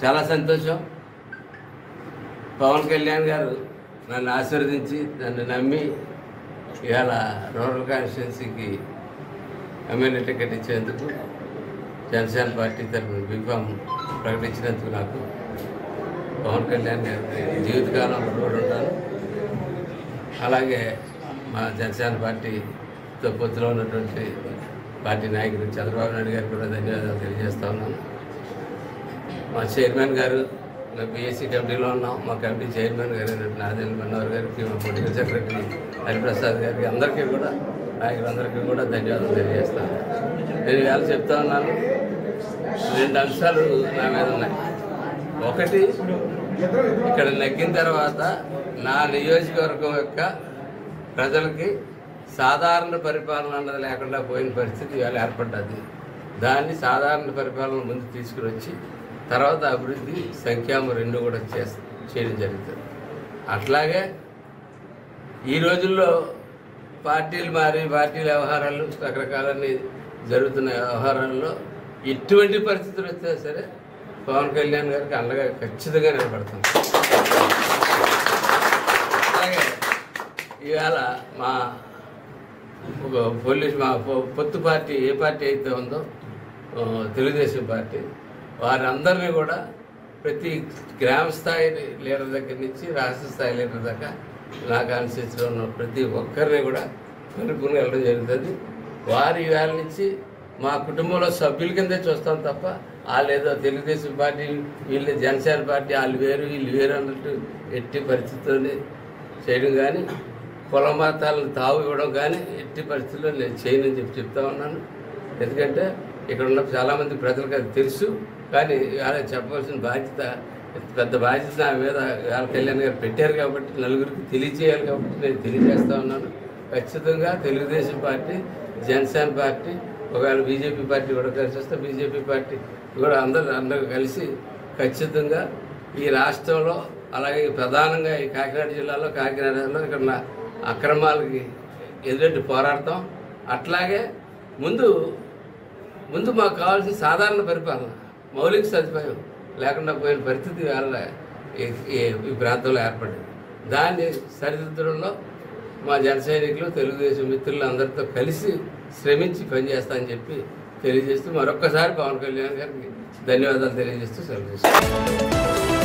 చాలా సంతోషం. పవన్ కళ్యాణ్ గారు నన్ను ఆశీర్వదించి నన్ను నమ్మి ఇవాళ రూరల్ కాన్స్టిట్యున్సీకి ఎమ్మెల్యే టికెట్ ఇచ్చేందుకు జనసేన పార్టీ తరఫున బీఫామ్ ప్రకటించినందుకు నాకు పవన్ కళ్యాణ్ గారి జీవితకాలం రుణపడి ఉంటాను. అలాగే మా జనసేన పార్టీతో పొత్తులో ఉన్నటువంటి పార్టీ నాయకుడు చంద్రబాబు నాయుడు గారికి కూడా ధన్యవాదాలు తెలియజేస్తా ఉన్నాను. మా చైర్మన్ గారు బీఎస్సీ కమిటీలో ఉన్నాం. మా కమిటీ చైర్మన్ గారు నాదెల్ మనోహర్ గారికి, మా పొలిటికల్ సెక్రటరీ హరిప్రసాద్ గారికి, అందరికీ కూడా నాయకులందరికీ కూడా ధన్యవాదాలు తెలియజేస్తాను. నేను ఇవాళ చెప్తా ఉన్నాను, 2 అంశాలు నా మీద ఉన్నాయి. ఒకటి, ఇక్కడ నెగ్గిన తర్వాత నా నియోజకవర్గం యొక్క ప్రజలకి సాధారణ పరిపాలన అన్నది లేకుండా పోయిన పరిస్థితి ఇవాళ ఏర్పడ్డది. దాన్ని సాధారణ పరిపాలన ముందు తీసుకుని వచ్చి తర్వాత అభివృద్ధి సంక్షేమం 2 కూడా చేయడం జరుగుతుంది. అట్లాగే ఈ రోజుల్లో పార్టీలు మారి పార్టీల వ్యవహారాలు రకరకాలన్నీ జరుగుతున్న వ్యవహారాల్లో ఎటువంటి పరిస్థితులు వచ్చినా సరే పవన్ కళ్యాణ్ గారికి అండగా ఖచ్చితంగా నిలబడతాం. అలాగే ఇవాళ మా మా పొత్తు పార్టీ ఏ పార్టీ అయితే ఉందో తెలుగుదేశం పార్టీ, వారందరినీ కూడా ప్రతి గ్రామ స్థాయి లీడర్ దగ్గర నుంచి రాష్ట్ర స్థాయి లీడర్ దాకా నా కాన్స్టిట్యూన్సీలో ఉన్న ప్రతి ఒక్కరిని కూడా కలుపుకుని వెళ్ళడం జరుగుతుంది. వారి వేళ నుంచి మా కుటుంబంలో సభ్యుల కిందే చూస్తాం తప్ప వాళ్ళు ఏదో తెలుగుదేశం పార్టీ వీళ్ళు జనసేన పార్టీ వాళ్ళు వేరు వీళ్ళు వేరు అన్నట్టు ఎట్టి పరిస్థితుల్ని చేయడం కానీ కుల మతాలను తావు ఇవ్వడం కానీ ఎట్టి పరిస్థితుల్లో నేను చేయనని చెప్తా ఉన్నాను. ఎందుకంటే ఇక్కడ ఉన్న చాలామంది ప్రజలకు అది తెలుసు. కానీ ఇవాళ చెప్పవలసిన బాధ్యత, పెద్ద బాధ్యత నా మీద ఇవాళ కళ్యాణ్ గారు పెట్టారు కాబట్టి నలుగురికి తెలియజేయాలి కాబట్టి నేను తెలియజేస్తా ఉన్నాను. ఖచ్చితంగా తెలుగుదేశం పార్టీ, జనసేన పార్టీ, ఒకవేళ బీజేపీ పార్టీ కూడా కలిసి వస్తే బీజేపీ పార్టీ కూడా అందరూ కలిసి ఖచ్చితంగా ఈ రాష్ట్రంలో అలాగే ప్రధానంగా ఈ కాకినాడ జిల్లాలో కాకినాడలో ఇక్కడ ఉన్న అక్రమాలకి ఎదురెట్టి పోరాడతాం. అట్లాగే ముందు మాకు కావాల్సిన సాధారణ పరిపాలన, మౌలిక సదుపాయం లేకుండా పోయిన పరిస్థితి వల్ల ఈ ప్రాంతంలో ఏర్పడింది. దాన్ని సరిదిద్దడంలో మా జన సైనికులు తెలుగుదేశం మిత్రులు అందరితో కలిసి శ్రమించి పనిచేస్తామని చెప్పి తెలియజేస్తూ మరొక్కసారి పవన్ కళ్యాణ్ గారికి ధన్యవాదాలు తెలియజేస్తూ సెలవు చేస్తాను.